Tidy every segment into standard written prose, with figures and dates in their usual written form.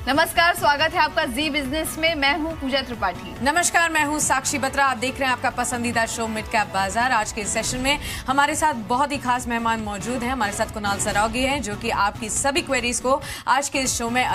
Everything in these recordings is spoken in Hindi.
नमस्कार, स्वागत है आपका जी बिजनेस में। मैं हूं पूजा त्रिपाठी। नमस्कार, मैं हूं साक्षी बत्रा। आप देख रहे हैं आपका पसंदीदा शो मिड कैप बाजार। आज के सेशन में हमारे साथ बहुत ही खास मेहमान मौजूद हैं। हमारे साथ कुणाल सरावगी हैं जो कि आपकी सभी क्वेरीज को आज के इस शो में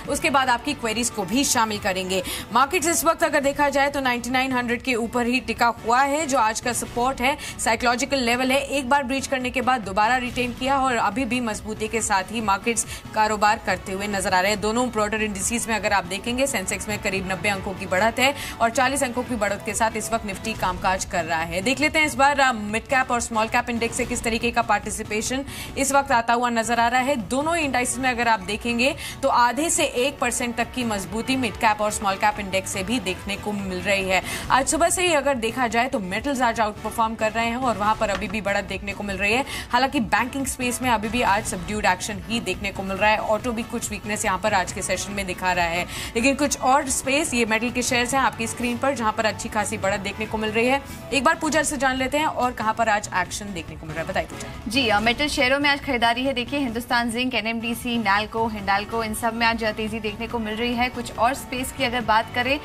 उसके बाद आपकी क्वेरीज को भी शामिल करेंगे। मार्केट इस वक्त अगर देखा जाए तो 9900 के ऊपर ही टिका हुआ है, जो आज का सपोर्ट है, साइकोलॉजिकल लेवल है। एक बार ब्रीच करने के बाद दोबारा रिटेन किया और अभी भी मजबूती के साथ ही मार्केट्स कारोबार करते हुए नजर आ रहे हैं। दोनों ब्रॉडर इंडिसेस में अगर आप देखेंगे, सेंसेक्स में करीब 90 अंकों की बढ़त है और 40 अंकों की बढ़त के साथ इस वक्त निफ्टी कामकाज कर रहा है। देख लेते हैं इस बार मिड कैप और स्मॉल कैप इंडेक्स से किस तरीके का पार्टिसिपेशन इस वक्त आता हुआ नजर आ रहा है। दोनों इंडाइसेस में अगर आप देखेंगे तो आधे से 1% तक की मजबूती मिड कैप और स्मॉल कैप इंडेक्स से भी देखने को मिल रही है। आज सुबह से ही अगर देखा जाए तो मेटल्स आज आउट परफॉर्म कर रहे हैं और वहां पर अभी भी बढ़त देखने को मिल रही है। हालांकि बैंकिंग स्पेस में अभी भी आज सबड्यूड एक्शन ही देखने को मिल रहा है। ऑटो भी कुछ वीकनेस यहां पर आज के सेशन में दिखा रहा है, लेकिन कुछ और स्पेस ये मेटल के शेयर्स हैं आपकी स्क्रीन पर, जहां पर अच्छी खासी बढ़त देखने को मिल रही है। एक बार पूजा से जान लेते हैं और कहां पर आज एक्शन देखने को मिल रहा है, बताइए पूजा। जी, मेटल शेयरों में आज खरीदारी है। देखिए, हिंदुस्तान जिंक, एनएमडीसी, नैल्को, हिंडाल्को, इन सब में आज तेजी देखने को मिल रही है। कुछ और स्पेस की अगर बात करें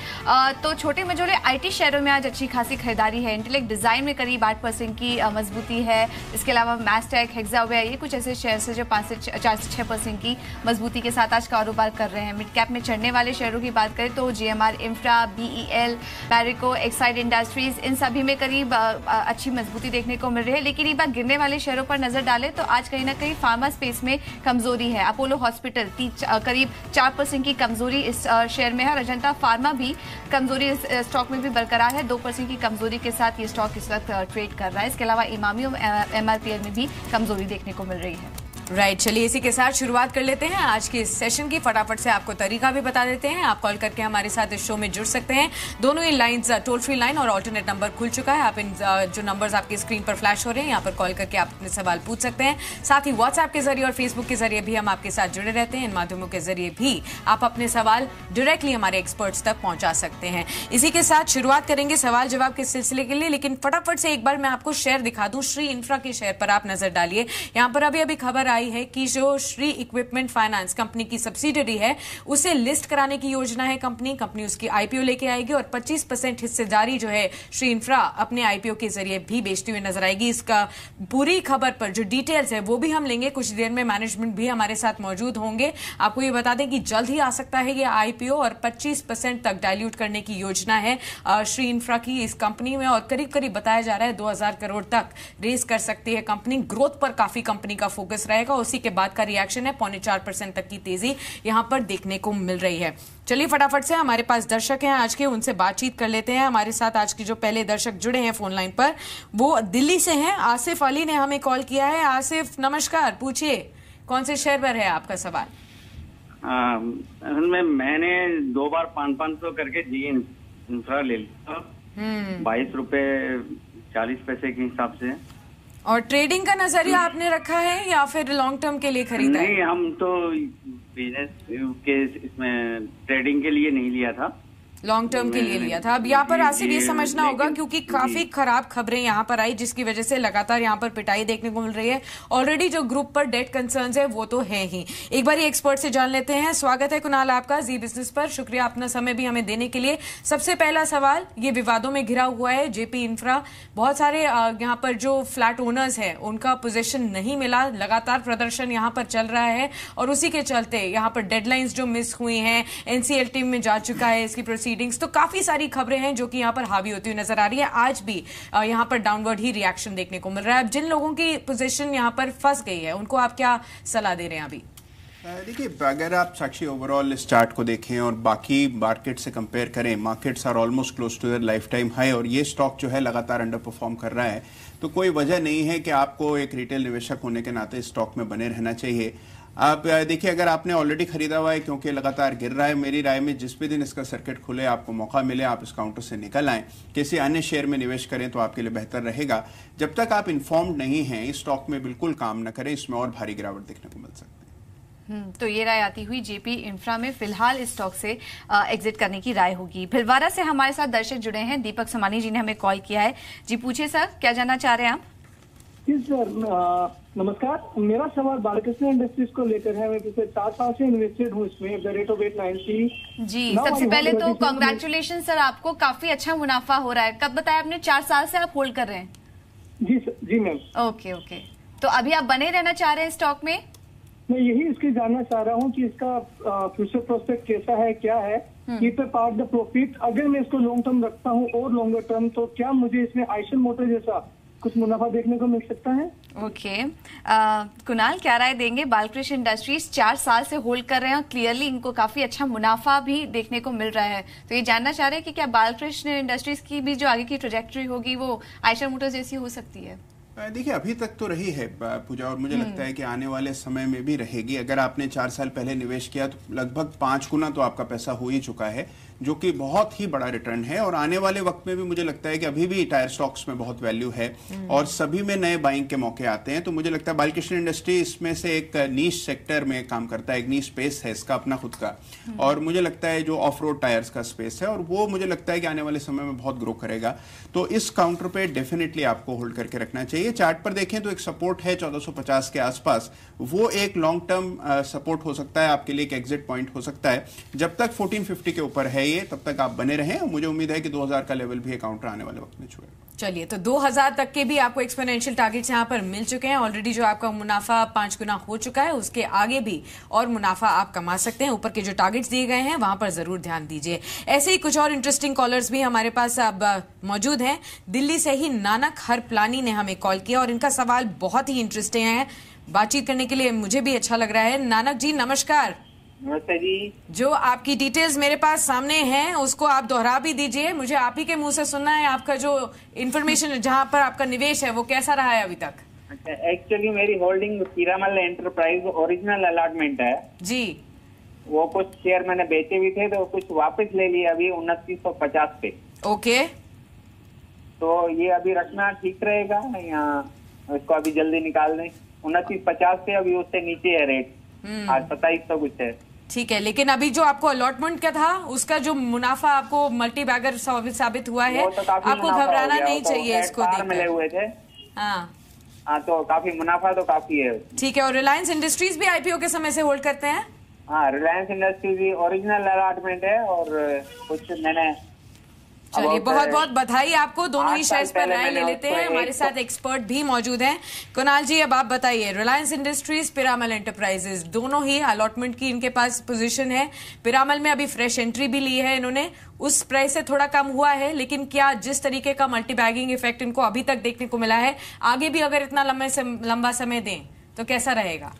तो छोटे मझोले आईटी शेयरों में आज अच्छी खासी खरीदारी है। इंटेलेक्ट डिजाइन में करीब 8% की मजबूती है। इसके अलावा मैस्टेक, हेक्सावेयर, ये कुछ ऐसे शेयर्स हैं जो 4 से 6% की मजबूती के साथ आज कारोबार कर रहे हैं। मिड कैप में चढ़ने वाले शेयरों की बात करें तो जीएमआर इंफ्रा, बीईएल, पैरिको, एक्साइड इंडस्ट्रीज, इन सभी में करीब अच्छी मजबूती देखने को मिल रही है। लेकिन एक बार गिरने वाले शेयरों पर नजर डालें तो आज कहीं ना कहीं फार्मा स्पेस में कमजोरी है। अपोलो हॉस्पिटल करीब 4% की कमजोरी इस शेयर में है। अजंता फार्मा भी कमजोरी इस स्टॉक में भी बरकरार है। 2% की कमजोरी के साथ ये स्टॉक इस वक्त ट्रेड कर रहा है। इसके अलावा इमामी और एमआरपीएल में भी कमजोरी देखने को मिल रही है। राइट, चलिए इसी के साथ शुरुआत कर लेते हैं आज के इस सेशन की। फटाफट से आपको तरीका भी बता देते हैं। आप कॉल करके हमारे साथ इस शो में जुड़ सकते हैं। दोनों ही लाइंस, टोल फ्री लाइन और ऑल्टरनेट नंबर खुल चुका है। आप इन जो नंबर्स आपकी स्क्रीन पर फ्लैश हो रहे हैं, यहाँ पर कॉल करके आप अपने सवाल पूछ सकते हैं। साथ ही व्हाट्सएप के जरिए और फेसबुक के जरिए भी हम आपके साथ जुड़े रहते हैं। इन माध्यमों के जरिए भी आप अपने सवाल डायरेक्टली हमारे एक्सपर्ट्स तक पहुंचा सकते हैं। इसी के साथ शुरुआत करेंगे सवाल जवाब के सिलसिले के लिए, लेकिन फटाफट से एक बार मैं आपको शेयर दिखा दूं। श्री इंफ्रा के शेयर पर आप नजर डालिए। यहाँ पर अभी खबर आई है कि जो श्री इक्विपमेंट फाइनेंस कंपनी की सब्सिडरी है, उसे लिस्ट कराने की योजना है। कंपनी उसकी आईपीओ लेके आएगी और 25% हिस्सेदारी जो है श्री इंफ्रा अपने आईपीओ के जरिए भी बेचती हुई नजर आएगी। इसका पूरी खबर पर जो डिटेल्स है वो भी हम लेंगे। कुछ देर में मैनेजमेंट भी हमारे साथ मौजूद होंगे। आपको ये बता दें कि जल्द ही आ सकता है ये आईपीओ और 25% तक डाइल्यूट करने की योजना है श्री इंफ्रा की इस कंपनी में, और करीब करीब बताया जा रहा है 2000 करोड़ तक रेज कर सकती है कंपनी। ग्रोथ पर काफी कंपनी का फोकस रहेगा। उसी के बाद का रिएक्शन है 0.4% तक की तेजी यहां पर देखने को मिल रही है। चलिए फटाफट से हमारे पास दर्शक हैं आज के, उनसे बातचीत कर लेते हैं। हमारे साथ आज की जो पहले दर्शक जुड़े हैं फोन लाइन पर, वो दिल्ली से हैं। आसिफ अली ने हमें कॉल किया है। आसिफ नमस्कार, पूछिए कौन से शेयर पर है आपका सवाल? मैंने 2 बार 500 करके जी इंफ्रा ले लिया, 22 रुपए 40 पैसे के हिसाब से। और ट्रेडिंग का नजरिया आपने रखा है या फिर लॉन्ग टर्म के लिए खरीदा है? नहीं, हम तो बिजनेस के इसमें ट्रेडिंग के लिए नहीं लिया था, लॉन्ग टर्म के लिए लिया था। अब यहाँ पर आसिफ ये समझना होगा क्योंकि काफी खराब खबरें यहाँ पर आई, जिसकी वजह से लगातार यहाँ पर पिटाई देखने को मिल रही है। ऑलरेडी जो ग्रुप पर डेट कंसर्न्स है वो तो है ही। एक बार ये एक्सपर्ट से जान लेते हैं। स्वागत है कुणाल आपका जी बिजनेस पर, शुक्रिया अपना समय भी हमें देने के लिए। सबसे पहला सवाल, ये विवादों में घिरा हुआ है जेपी इंफ्रा। बहुत सारे यहाँ पर जो फ्लैट ओनर्स है उनका पोजीशन नहीं मिला, लगातार प्रदर्शन यहाँ पर चल रहा है और उसी के चलते यहाँ पर डेडलाइंस जो मिस हुई हैं, एनसीएलटी में जा चुका है इसकी तो काफी सारी खबरें हैं जो कि यहाँ पर हावी होती हुई नजर आ रही है। आज भी यहाँ पर डाउनवर्ड ही रिएक्शन देखने को मिल रहा है। अब जिन लोगों की पोजीशन यहाँ पर फंस गई है उनको आप क्या सलाह दे रहे हैं अभी? देखिए, अगर आप साक्षी ओवरऑल इस चार्ट को देखें और बाकी मार्केट से कंपेयर करें, markets are almost close to their lifetime high और ये स्टॉक जो है लगातार अंडर परफॉर्म कर रहा है। तो कोई वजह नहीं है कि आपको एक रिटेल निवेशक होने के नाते स्टॉक में बने रहना चाहिए। आप देखिए, अगर आपने ऑलरेडी खरीदा हुआ है क्योंकि लगातार गिर रहा है, मेरी राय में जिस भी दिन इसका सर्किट खुले, आपको मौका मिले, आप इस काउंटर से निकल आएं, किसी अन्य शेयर में निवेश करें तो आपके लिए बेहतर रहेगा। जब तक आप इन्फॉर्म्ड नहीं हैं, इस स्टॉक में बिल्कुल काम न करें, इसमें और भारी गिरावट देखने को मिल सकती है। तो ये राय आती हुई जेपी इंफ्रा में फिलहाल इस स्टॉक से एग्जिट करने की राय होगी। भिलवाड़ा से हमारे साथ दर्शक जुड़े हैं, दीपक समानी जी ने हमें कॉल किया है। जी पूछिए सर, क्या जानना चाह रहे हैं आप? जी सर, नमस्कार। मेरा सवाल बालकृष्ण इंडस्ट्रीज को लेकर है। मैं पिछले 4 साल से इन्वेस्टेड हूँ इसमें, द रेट ऑफ 890। जी, सबसे पहले तो कॉन्ग्रेचुलेशन सर, आपको काफी अच्छा मुनाफा हो रहा है। कब बताया आपने? 4 साल से आप होल्ड कर रहे हैं? जी सर, जी मैम। ओके ओके, तो अभी आप बने रहना चाह रहे हैं स्टॉक में? मैं यही इसकी जानना चाह रहा हूँ कि इसका फ्यूचर प्रोस्पेक्ट कैसा है, क्या है, keep a part the profit. अगर मैं इसको लॉन्ग टर्म रखता हूँ और लॉन्गर टर्म, तो क्या मुझे इसमें आइशर मोटर जैसा कुछ मुनाफा देखने को मिल सकता है? ओके, कुणाल क्या राय देंगे? बालकृष्ण इंडस्ट्रीज 4 साल से होल्ड कर रहे हैं और क्लियरली इनको काफी अच्छा मुनाफा भी देखने को मिल रहा है, तो ये जानना चाह रहे हैं कि क्या बालकृष्ण इंडस्ट्रीज की भी जो आगे की ट्रेजेक्टरी होगी वो आयशर मोटर्स जैसी हो सकती है? देखिए, अभी तक तो रही है पूजा, और मुझे लगता है कि आने वाले समय में भी रहेगी। अगर आपने 4 साल पहले निवेश किया तो लगभग 5 गुना तो आपका पैसा हो ही चुका है, जो कि बहुत ही बड़ा रिटर्न है। और आने वाले वक्त में भी मुझे लगता है कि अभी भी टायर स्टॉक्स में बहुत वैल्यू है और सभी में नए बाइंग के मौके आते हैं। तो मुझे लगता है बालकृष्ण इंडस्ट्री इसमें से एक नीश सेक्टर में काम करता है, एक नीश स्पेस है इसका अपना खुद का। और मुझे लगता है जो ऑफ रोड टायर्स का स्पेस है, और वो मुझे लगता है कि आने वाले समय में बहुत ग्रो करेगा। तो इस काउंटर पे डेफिनेटली आपको होल्ड करके रखना चाहिए। चार्ट पर देखें तो एक सपोर्ट है 1450 के आसपास, वो एक लॉन्ग टर्म सपोर्ट हो सकता है आपके लिए, एक एग्जिट पॉइंट हो सकता है। जब तक 1450 के ऊपर है ये, तब तक आप बने रहें। मुझे उम्मीद है कि 2000 का लेवल भी काउंटर आने वाले वक्त में छुएगा। चलिए, तो 2000 तक के भी आपको एक्सपोनेंशियल टारगेट्स यहाँ पर मिल चुके हैं। ऑलरेडी जो आपका मुनाफा 5 गुना हो चुका है, उसके आगे भी और मुनाफा आप कमा सकते हैं। ऊपर के जो टारगेट्स दिए गए हैं वहां पर जरूर ध्यान दीजिए। ऐसे ही कुछ और इंटरेस्टिंग कॉलर्स भी हमारे पास अब मौजूद हैं। दिल्ली से ही नानक हरप्लानी ने हमें कॉल किया और इनका सवाल बहुत ही इंटरेस्टिंग है। बातचीत करने के लिए मुझे भी अच्छा लग रहा है। नानक जी नमस्कार। नमस्ते जी। जो आपकी डिटेल्स मेरे पास सामने हैं उसको आप दोहरा भी दीजिए। मुझे आप ही के मुंह से सुनना है आपका जो इन्फॉर्मेशन जहां पर आपका निवेश है वो कैसा रहा है अभी तक। अच्छा, एक्चुअली मेरी holding Piramal enterprise original allotment है जी। वो कुछ शेयर मैंने बेचे भी थे तो कुछ वापस ले लिए अभी 2950 पे। ओके, तो ये अभी रखना ठीक रहेगा या इसको अभी जल्दी निकाल दें? 2950 से अभी उससे नीचे है रेट, आज 2700 कुछ है। ठीक है, लेकिन अभी जो आपको अलॉटमेंट का था उसका जो मुनाफा आपको मल्टी बैगर साबित हुआ है, तो आपको घबराना नहीं चाहिए इसको देखकर। मिले हुए थे। हाँ, तो काफी मुनाफा तो काफी है। ठीक है, और रिलायंस इंडस्ट्रीज भी आईपीओ के समय से होल्ड करते हैं? हाँ, रिलायंस इंडस्ट्रीज भी ओरिजिनल अलॉटमेंट है और कुछ मैंने। चलिए, बहुत बहुत बधाई आपको। दोनों ही शेयर्स पर राय ले लेते हैं। हमारे साथ एक्सपर्ट भी मौजूद हैं। कुणाल जी, अब आप बताइए, रिलायंस इंडस्ट्रीज, पिरामल एंटरप्राइजेस, दोनों ही अलॉटमेंट की इनके पास पोजीशन है। पिरामल में अभी फ्रेश एंट्री भी ली है इन्होंने, उस प्राइस से थोड़ा कम हुआ है, लेकिन क्या जिस तरीके का मल्टी बैगिंग इफेक्ट इनको अभी तक देखने को मिला है, आगे भी अगर इतना लंबा समय दें तो कैसा रहेगा?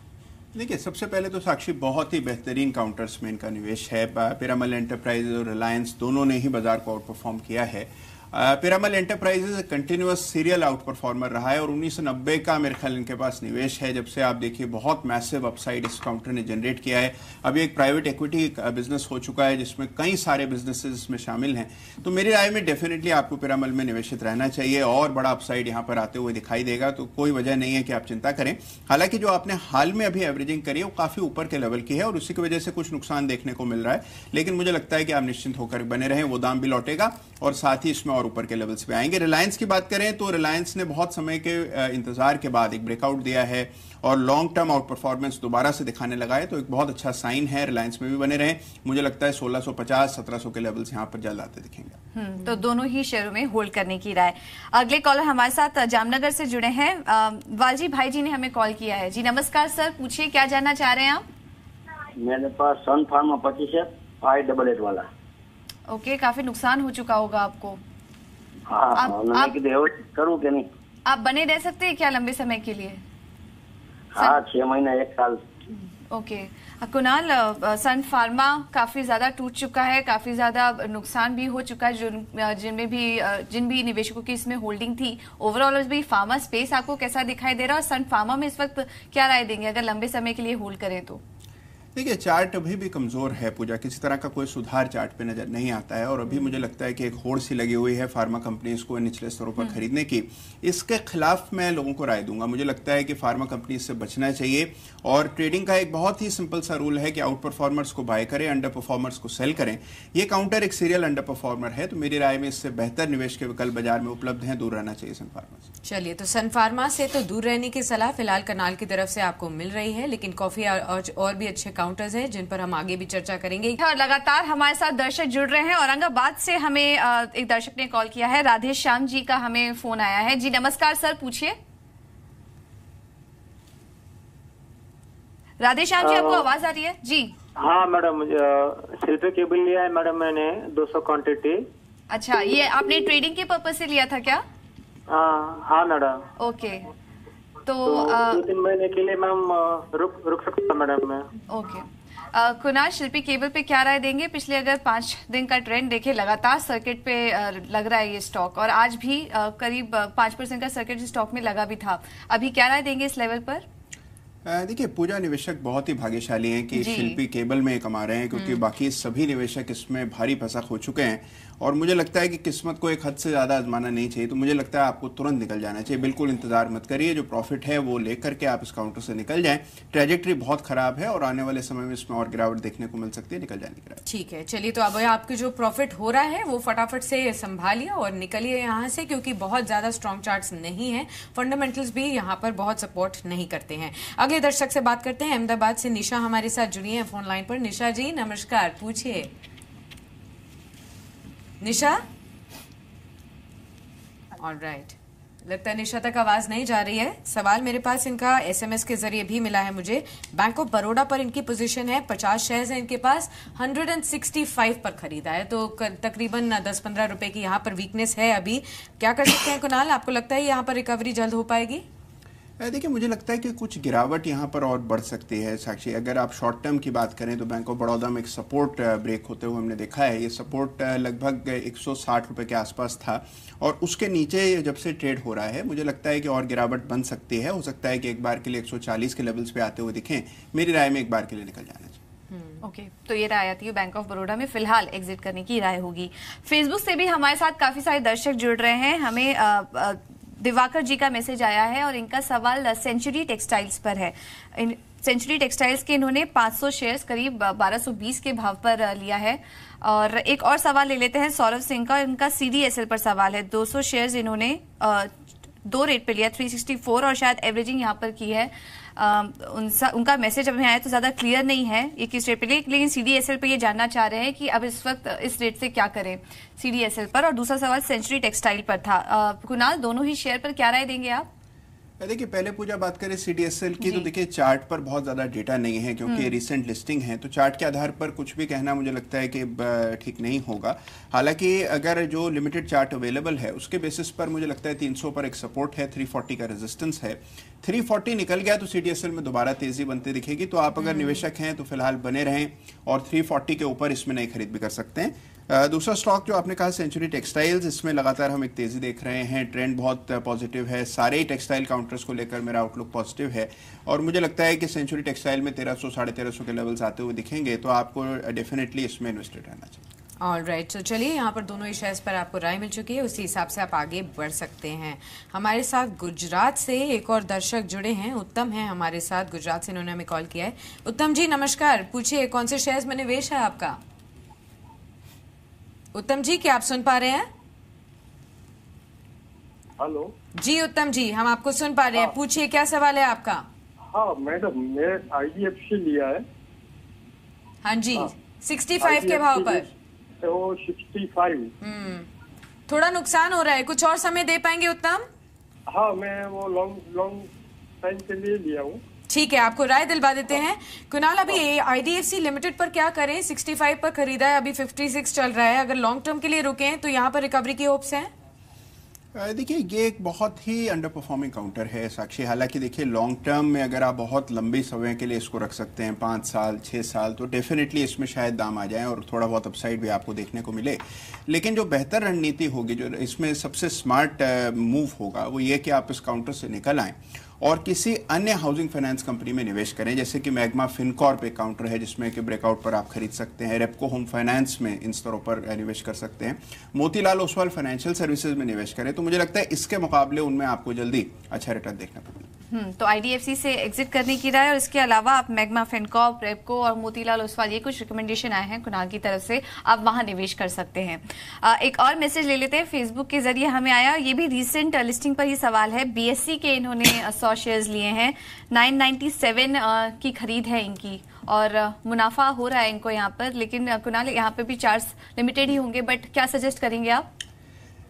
देखिए, सबसे पहले तो साक्षी बहुत ही बेहतरीन काउंटर्स में इनका निवेश है। पिरामल एंटरप्राइजेज और रिलायंस दोनों ने ही बाजार को आउट परफॉर्म किया है। Piramal enterprises continuous serial out performer रहा है और 1990 का मेरे ख्याल इनके पास निवेश है। जब से आप देखिए बहुत मैसिव अपसाइड इस काउंटर ने जनरेट किया है। अभी एक प्राइवेट इक्विटी बिजनेस हो चुका है जिसमें कई सारे बिजनेसेस इसमें शामिल हैं। तो मेरी राय में डेफिनेटली आपको पिरामल में निवेशित रहना चाहिए और बड़ा अपसाइड यहाँ पर आते हुए दिखाई देगा, तो कोई वजह नहीं है कि आप चिंता करें। हालांकि जो आपने हाल में अभी एवरेजिंग करी है वो काफी ऊपर के लेवल की है और उसी की वजह से कुछ नुकसान देखने को मिल रहा है, लेकिन मुझे लगता है कि आप निश्चिंत होकर बने रहें, वो दाम भी लौटेगा और साथ ही इसमें ऊपर के लेवल्स पे आएंगे। रिलायंस की बात करें तो रिलायंस ने बहुत समय के इंतजार के बाद एक ब्रेकआउट दिया है और लॉन्ग टर्म आउट परफॉर्मेंस दोबारा से दिखाने लगा है, तो एक बहुत अच्छा साइन है। रिलायंस में भी बने रहें। मुझे लगता है 1650 1700 के लेवल्स यहाँ पर जल्द आते दिखेंगे। तो दोनों ही शेयरों में होल्ड करने की राय। अगले कॉलर हमारे साथ जामनगर से जुड़े हैं, वालजी भाई जी ने हमें कॉल किया है। जी नमस्कार सर, पूछिए क्या जानना चाह रहे हैं आप? मेरे पास सन फार्मा 25 है, 588 वाला। ओके, काफी नुकसान हो चुका होगा आपको। हाँ, आप करूँ क्या नहीं? आप बने रह सकते हैं क्या लंबे समय के लिए? हाँ, 6 महीना 1 साल। ओके कुणाल, सन फार्मा काफी ज्यादा टूट चुका है, काफी ज्यादा नुकसान भी हो चुका है जिन भी निवेशकों की इसमें होल्डिंग थी। ओवरऑल भी फार्मा स्पेस आपको कैसा दिखाई दे रहा है और सन फार्मा में इस वक्त क्या राय देंगे अगर लंबे समय के लिए होल्ड करें तो? देखिए चार्ट अभी भी कमजोर है पूजा, किसी तरह का कोई सुधार चार्ट पे नजर नहीं आता है और अभी मुझे लगता है कि एक होड़ सी लगी हुई है फार्मा कंपनीज को निचले स्तरों पर खरीदने की। इसके खिलाफ मैं लोगों को राय दूंगा। मुझे लगता है कि फार्मा कंपनीज से बचना चाहिए और ट्रेडिंग का एक बहुत ही सिंपल सा रूल है कि आउट परफॉर्मर्स को बाय करें, अंडर परफॉर्मर्स को सेल करें। ये काउंटर एक सीरियल अंडर परफॉर्मर है, तो मेरी राय में इससे बेहतर निवेश के विकल्प बाजार में उपलब्ध हैं, दूर रहना चाहिए सन फार्मा से। चलिए, तो सन फार्मा से तो दूर रहने की सलाह फिलहाल करनाल की तरफ से आपको मिल रही है, लेकिन कॉफी और भी अच्छे काउंटर्स हैं जिन पर हम आगे भी चर्चा करेंगे। और लगातार हमारे साथ दर्शक जुड़ रहे हैं। औरंगाबाद से हमें एक दर्शक ने कॉल किया है, राधे श्याम जी का हमें फोन आया है। जी नमस्कार सर, पूछिए। राधे श्याम जी, आपको आवाज आ रही है? जी हाँ मैडम, शिल्पी केबल लिया है मैडम मैंने 200 क्वांटिटी। अच्छा, ये आपने ट्रेडिंग के पर्पज से लिया था क्या? हाँ मैडम। ओके, तो 2-3 महीने के लिए मैम रुक सकता मैडम मैं? ओके। कुणाल, शिल्पी केबल पे क्या राय देंगे? पिछले अगर 5 दिन का ट्रेंड देखे, लगातार सर्किट पे लग रहा है ये स्टॉक, और आज भी करीब 5% का सर्किट स्टॉक में लगा भी था। अभी क्या राय देंगे इस लेवल पर? देखिए पूजा, निवेशक बहुत ही भाग्यशाली हैं कि शिल्पी केबल में कमा रहे हैं, क्योंकि बाकी सभी निवेशक इसमें भारी फंसा हो चुके हैं और मुझे लगता है कि किस्मत को एक हद से ज्यादा आजमाना नहीं चाहिए। तो मुझे लगता है आपको तुरंत निकल जाना चाहिए, बिल्कुल इंतजार मत करिए। जो प्रॉफिट है वो लेकर के आप इस काउंटर से निकल जाएं। ट्रेजेक्टरी बहुत खराब है और आने वाले समय में इसमें और गिरावट देखने को मिल सकती है, निकल जाने की राय। ठीक है, चलिए, तो अब आपके जो प्रॉफिट हो रहा है वो फटाफट से संभालिए और निकलिए यहाँ से, क्योंकि बहुत ज्यादा स्ट्रॉन्ग चार्ट्स नहीं है, फंडामेंटल्स भी यहाँ पर बहुत सपोर्ट नहीं करते हैं। अगले दर्शक से बात करते हैं। अहमदाबाद से निशा हमारे साथ जुड़ी है फोन लाइन पर। निशा जी नमस्कार, पूछिए। निशा, ऑलराइट, लगता है निशा तक आवाज नहीं जा रही है। सवाल मेरे पास इनका एसएमएस के जरिए भी मिला है मुझे। बैंक ऑफ बड़ौदा पर इनकी पोजीशन है, 50 शेयर्स है इनके पास, 165 पर खरीदा है, तो तकरीबन 10-15 रुपए की यहाँ पर वीकनेस है। अभी क्या कर सकते हैं कुणाल, आपको लगता है यहाँ पर रिकवरी जल्द हो पाएगी? देखिए मुझे लगता है कि कुछ गिरावट यहाँ पर और बढ़ सकती है साक्षी। अगर आप शॉर्ट टर्म की बात करें तो बैंक ऑफ बड़ौदा में एक सपोर्ट ब्रेक होते हुए हमने देखा है। ये सपोर्ट लगभग 160 रुपए के आसपास था और उसके नीचे जब से ट्रेड हो रहा है, मुझे लगता है कि और गिरावट बन सकती है। हो सकता है कि एक बार के लिए 140 के लेवल्स पे आते हुए दिखें। मेरी राय में एक बार के लिए निकल जाना चाहिए। ओके, तो ये राय आती है बैंक ऑफ बड़ौदा में फिलहाल एग्जिट करने की राय होगी। फेसबुक से भी हमारे साथ काफी सारे दर्शक जुड़ रहे हैं। हमें दिवाकर जी का मैसेज आया है और इनका सवाल सेंचुरी टेक्सटाइल्स पर है। सेंचुरी टेक्सटाइल्स के इन्होंने 500 शेयर्स करीब 1220 के भाव पर लिया है। और एक और सवाल ले लेते हैं सौरभ सिंह का, इनका CDSL पर सवाल है। 200 शेयर्स इन्होंने 2 रेट पे लिया, 364, और शायद एवरेजिंग यहाँ पर की है। उनका मैसेज अभी आया तो ज्यादा क्लियर नहीं है ये किस रेट पे लिए, लेकिन CDSL पे ये जानना चाह रहे हैं कि अब इस वक्त इस रेट से क्या करें CDSL पर। और दूसरा सवाल सेंचुरी टेक्सटाइल पर था। कुणाल, दोनों ही शेयर पर क्या राय देंगे आप? देखिए पहले पूजा बात करें CDSL की, तो देखिए चार्ट पर बहुत ज्यादा डेटा नहीं है क्योंकि रिसेंट लिस्टिंग है, तो चार्ट के आधार पर कुछ भी कहना मुझे लगता है कि ठीक नहीं होगा। हालांकि अगर जो लिमिटेड चार्ट अवेलेबल है उसके बेसिस पर मुझे लगता है 300 पर एक सपोर्ट है, 340 का रेजिस्टेंस है। 340 निकल गया तो CDSL में दोबारा तेजी बनती दिखेगी। तो आप अगर निवेशक हैं तो फिलहाल बने रहें और 340 के ऊपर इसमें नई खरीद भी कर सकते हैं। दूसरा स्टॉक जो आपने कहा सेंचुरी टेक्सटाइल्स, इसमें लगातार हम एक तेजी देख रहे हैं, ट्रेंड बहुत पॉजिटिव है। सारे ही टेक्सटाइल काउंटर्स को लेकर मेरा आउटलुक पॉजिटिव है और मुझे लगता है कि सेंचुरी टेक्सटाइल में 1300-1350 के लेवल्स आते हुए दिखेंगे, तो आपको डेफिनेटली इसमें इन्वेस्टेड रहना चाहिए। ऑलराइट, तो चलिए, यहाँ पर दोनों ही शेयर्स पर आपको राय मिल चुकी है, उसी हिसाब से आप आगे बढ़ सकते हैं। हमारे साथ गुजरात से एक और दर्शक जुड़े हैं, उत्तम है हमारे साथ, गुजरात से इन्होंने हमें कॉल किया है। उत्तम जी नमस्कार, पूछिए कौन से शेयर्स में निवेश है आपका? उत्तम जी, क्या आप सुन पा रहे हैं? हेलो जी उत्तम जी, हम आपको सुन पा रहे हैं, पूछिए क्या सवाल है आपका? हाँ मैडम, मैं IDFC लिया है। हाँ जी, 65 के भाव पर। तो 65। थोड़ा नुकसान हो रहा है, कुछ और समय दे पाएंगे उत्तम? हाँ, मैं वो लॉन्ग टाइम के लिए लिया हूँ। ठीक है, आपको राय दिलवा देते हैं। कुणाल, अभी IDFC लिमिटेड पर क्या करें? 65 पर खरीदा है, अभी 56 चल रहा है। अगर लॉन्ग टर्म के लिए रुकें तो यहाँ पर रिकवरी की होप्स हैं? देखिए ये एक बहुत ही अंडर परफॉर्मिंग काउंटर है साक्षी। हालांकि देखिए लॉन्ग टर्म में अगर आप बहुत लंबे समय के लिए इसको रख सकते हैं, 5 साल 6 साल, तो डेफिनेटली इसमें शायद दाम आ जाए और थोड़ा बहुत अपसाइड भी आपको देखने को मिले। लेकिन जो बेहतर रणनीति होगी, जो इसमें सबसे स्मार्ट मूव होगा, वो ये कि आप इस काउंटर से निकल आएँ और किसी अन्य हाउसिंग फाइनेंस कंपनी में निवेश करें, जैसे कि मैग्मा फिनकॉर्प एक काउंटर है जिसमें कि ब्रेकआउट पर आप खरीद सकते हैं। रेपको होम फाइनेंस में इन स्तरों पर निवेश कर सकते हैं। मोतीलाल ओसवाल फाइनेंशियल सर्विसेज में निवेश करें, तो मुझे लगता है इसके मुकाबले उनमें आपको जल्दी अच्छा रिटर्न देखने को मिलेगा। तो आईडीएफसी से एग्जिट करने की राय, और इसके अलावा आप मैग्मा फिनकॉर्प, रेपको और मोतीलाल ओसवाल, ये कुछ रिकमेंडेशन आए हैं कुणाल की तरफ से, आप वहां निवेश कर सकते हैं। एक और मैसेज ले लेते हैं, फेसबुक के जरिए हमें आया, ये भी रिसेंट लिस्टिंग पर ही सवाल है। बीएससी के इन्होंने 100 शेयर्स लिए हैं, 997 की खरीद है इनकी और मुनाफा हो रहा है इनको यहाँ पर, लेकिन कुणाल यहाँ पे भी चार्ज लिमिटेड ही होंगे, बट क्या सजेस्ट करेंगे आप?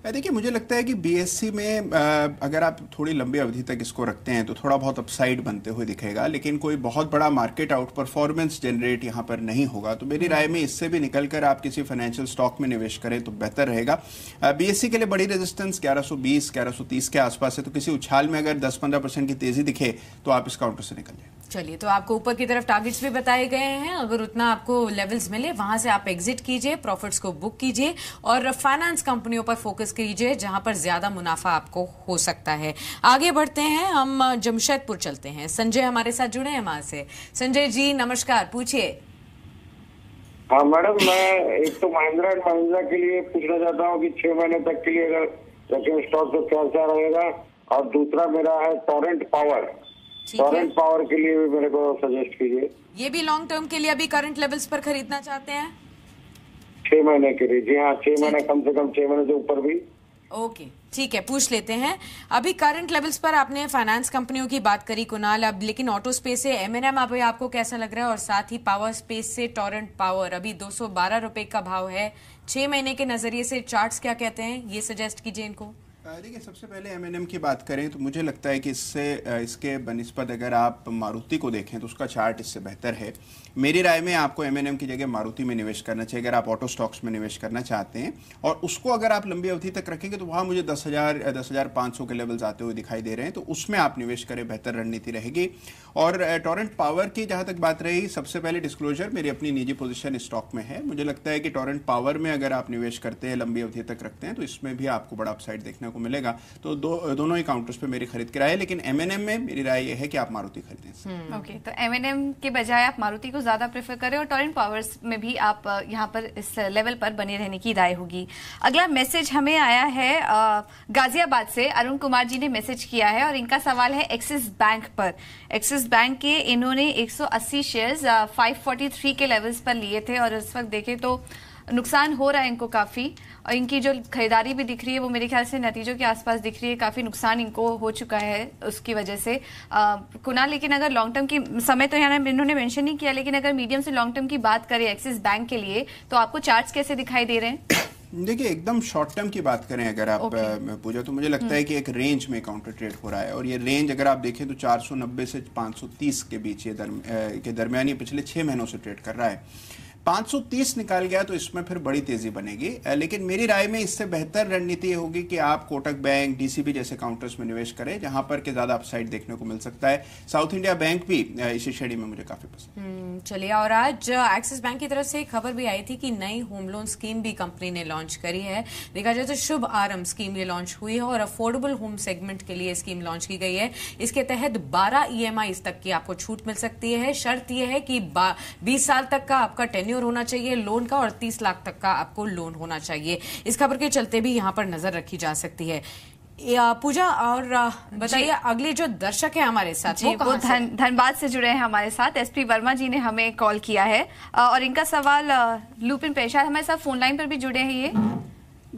देखिए, मुझे लगता है कि बीएससी में अगर आप थोड़ी लंबी अवधि तक इसको रखते हैं तो थोड़ा बहुत अपसाइड बनते हुए दिखेगा, लेकिन कोई बहुत बड़ा मार्केट आउट परफॉर्मेंस जनरेट यहाँ पर नहीं होगा। तो मेरी राय में इससे भी निकलकर आप किसी फाइनेंशियल स्टॉक में निवेश करें तो बेहतर रहेगा। बीएससी के लिए बड़ी रेजिस्टेंस 1120 1130 के आसपास है, तो किसी उछाल में अगर 10-15% की तेजी दिखे तो आप इस काउंटर से निकल जाए। चलिए, तो आपको ऊपर की तरफ टारगेट्स भी बताए गए हैं, अगर उतना आपको लेवल्स मिले वहां से आप एग्जिट कीजिए, प्रॉफिट्स को बुक कीजिए और फाइनेंस कंपनियों पर फोकस कीजिए जहां पर ज्यादा मुनाफा आपको हो सकता है। आगे बढ़ते हैं, हम जमशेदपुर चलते हैं। संजय हमारे साथ जुड़े हैं वहां से। संजय जी नमस्कार, पूछिए। हाँ मैडम, मैं एक तो महिंद्रा एंड महिंद्रा के लिए पूछना चाहता हूँ कि 6 महीने तक के लिए अगर रखें स्टॉक तो कैसा रहेगा, और दूसरा मेरा है टोरेंट पावर। टोरेंट पावर के लिए भी मेरे को सजेस्ट कीजिए। ये भी लॉन्ग टर्म के लिए अभी करंट लेवल्स पर खरीदना चाहते हैं? 6 महीने के लिए, जी हाँ, 6 महीने, कम से कम 6 महीने से ऊपर भी। ओके, ठीक है, पूछ लेते हैं। अभी करंट लेवल्स पर आपने फाइनेंस कंपनियों की बात करी कुणाल, अब लेकिन ऑटो स्पेस से एमएनएम अभी आपको कैसा लग रहा है, और साथ ही पावर स्पेस से टोरेंट पावर अभी 212 रुपए का भाव है। 6 महीने के नजरिए से चार्ट्स क्या कहते हैं, ये सजेस्ट कीजिए इनको। देखिए, सबसे पहले एमएनएम की बात करें तो मुझे लगता है कि इसके बनिस्बत अगर आप मारुति को देखें तो उसका चार्ट इससे बेहतर है। मेरी राय में आपको एमएनएम की जगह मारुति में निवेश करना चाहिए अगर आप ऑटो स्टॉक्स में निवेश करना चाहते हैं, और उसको अगर आप लंबी अवधि तक रखेंगे तो वहाँ मुझे 10,500 के लेवल्स आते हुए दिखाई दे रहे हैं, तो उसमें आप निवेश करें, बेहतर रणनीति रहेगी। और टोरेंट पावर की जहाँ तक बात रही, सबसे पहले डिस्क्लोजर, मेरी अपनी निजी पोजीशन स्टॉक में है। मुझे लगता है कि टोरेंट पावर में अगर आप निवेश करते हैं, लंबी अवधि तक रखते हैं, तो इसमें भी आपको बड़ा अपसाइड देखने को मिलेगा। तो दोनों ही काउंटर्स पे मेरी खरीद की राय है, लेकिन एमएनएम में मेरी राय यह है कि आप मारुति खरीदें। ओके, तो एमएनएम के बजाय आप मारुति को ज्यादा प्रेफर करें, और टोरेंट पावर्स में भी आप यहाँ पर इस लेवल पर बने रहने की राय होगी। अगला मैसेज हमें आया है गाजियाबाद से, अरुण कुमार जी ने मैसेज किया है और इनका सवाल है एक्सिस बैंक पर। एक्सिस बैंक के इन्होंने 180 शेयर्स 543 के लेवल्स पर लिए थे, और इस वक्त देखें तो नुकसान हो रहा है इनको काफी, और इनकी जो खरीदारी भी दिख रही है वो मेरे ख्याल से नतीजों के आसपास दिख रही है, काफी नुकसान इनको हो चुका है उसकी वजह से। कुणाल, लेकिन अगर लॉन्ग टर्म की समय तो यहाँ इन्होंने मेंशन नहीं किया, लेकिन अगर मीडियम से लॉन्ग टर्म की बात करें एक्सिस बैंक के लिए, तो आपको चार्ट्स कैसे दिखाई दे रहे हैं? देखिए, एकदम शॉर्ट टर्म की बात करें अगर आप पूछा तो मुझे लगता है कि एक रेंज में काउंटर ट्रेड हो रहा है, और ये रेंज अगर आप देखें तो 490 से 530 के बीच ये के दरमियान ये पिछले 6 महीनों से ट्रेड कर रहा है। 530 निकाल गया तो इसमें फिर बड़ी तेजी बनेगी, लेकिन मेरी राय में इससे बेहतर रणनीति ये होगी कि आप कोटक बैंक, डीसीबी जैसे काउंटर्स में निवेश करें जहां पर के ज्यादा अपसाइड देखने को मिल सकता है। साउथ इंडिया बैंक भी इसी श्रेणी में मुझे काफी पसंद। चलिए, और आज एक्सिस बैंक की तरफ से एक खबर भी आई थी कि नई होम लोन स्कीम भी कंपनी ने लॉन्च करी है। देखा जाए तो शुभ आरंभ स्कीम ये लॉन्च हुई है और अफोर्डेबल होम सेगमेंट के लिए स्कीम लॉन्च की गई है। इसके तहत 12 EMI तक की आपको छूट मिल सकती है। शर्त यह है कि 20 साल तक का आपका टेन्योर होना चाहिए लोन का, और 30 लाख तक का आपको लोन होना चाहिए। इस खबर के चलते भी यहाँ पर नजर रखी जा सकती है। पूजा, और बताइए अगले जो दर्शक है हमारे साथ वो धनबाद से जुड़े हैं हमारे साथ। SP वर्मा जी ने हमें कॉल किया है और इनका सवाल लुपिन पेशा हमारे साथ फोन लाइन पर भी जुड़े हैं।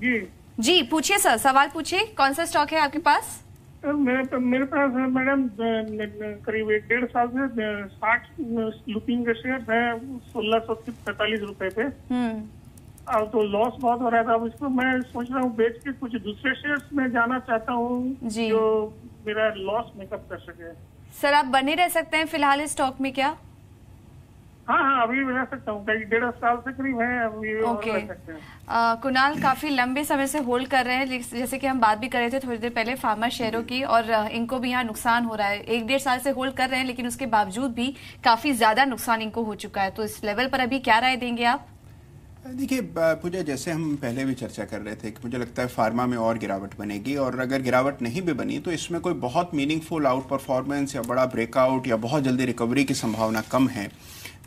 ये जी पूछिए सर, सवाल पूछिए, कौन सा स्टॉक है आपके पास? मेरे पास मैडम करीब 1.5 साल से 60 लुपिन के शेयर है 1645 रुपए पे। अब तो लॉस बहुत हो रहा था, अब इसको मैं सोच रहा हूँ बेच के कुछ दूसरे शेयर्स में जाना चाहता हूँ जो मेरा लॉस मेकअप कर सके। सर, आप बने रह सकते हैं फिलहाल इस स्टॉक में क्या? हाँ, अभी रह सकता हूँ, 1.5 साल से करीब है अभी। ओके, कुणाल काफी लंबे समय से होल्ड कर रहे हैं, जैसे कि हम बात भी कर रहे थे थोड़ी देर पहले फार्मा शेयरों की, और इनको भी यहाँ नुकसान हो रहा है। 1.5 साल से होल्ड कर रहे हैं, लेकिन उसके बावजूद भी काफी ज्यादा नुकसान इनको हो चुका है। तो इस लेवल पर अभी क्या राय देंगे आप? देखिए पूजा, जैसे हम पहले भी चर्चा कर रहे थे कि मुझे लगता है फार्मा में और गिरावट बनेगी, और अगर गिरावट नहीं भी बनी तो इसमें कोई बहुत मीनिंगफुल आउट परफॉर्मेंस या बड़ा ब्रेकआउट या बहुत जल्दी रिकवरी की संभावना कम है।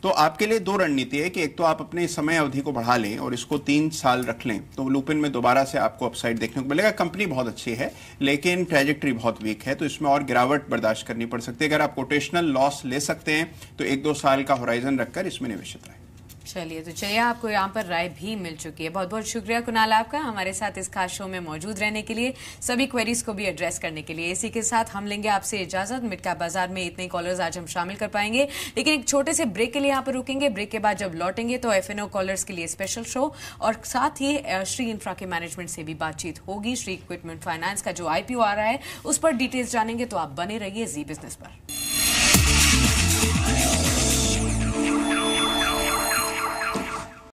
तो आपके लिए दो रणनीति है कि एक तो आप अपने समय अवधि को बढ़ा लें और इसको 3 साल रख लें, तो लुपिन में दोबारा से आपको अपसाइड देखने को मिलेगा। कंपनी बहुत अच्छी है लेकिन ट्रैजेक्टरी बहुत वीक है, तो इसमें और गिरावट बर्दाश्त करनी पड़ सकती है। अगर आप कोटेशनल लॉस ले सकते हैं तो 1-2 साल का होराइजन रखकर इसमें निवेशित रहें। चलिए आपको यहाँ पर राय भी मिल चुकी है। बहुत बहुत शुक्रिया कुणाल आपका हमारे साथ इस खास शो में मौजूद रहने के लिए, सभी क्वेरीज को भी एड्रेस करने के लिए। इसी के साथ हम लेंगे आपसे इजाजत। मिड कैप बाजार में इतने कॉलर्स आज हम शामिल कर पाएंगे, लेकिन एक छोटे से ब्रेक के लिए यहाँ पर रुकेंगे। ब्रेक के बाद जब लौटेंगे तो एफएनओ कॉलर्स के लिए स्पेशल शो और साथ ही श्री इंफ्रा के मैनेजमेंट से भी बातचीत होगी। श्री इक्विपमेंट फाइनेंस का जो IPO आ रहा है उस पर डिटेल्स जानेंगे, तो आप बने रहिए जी बिजनेस पर।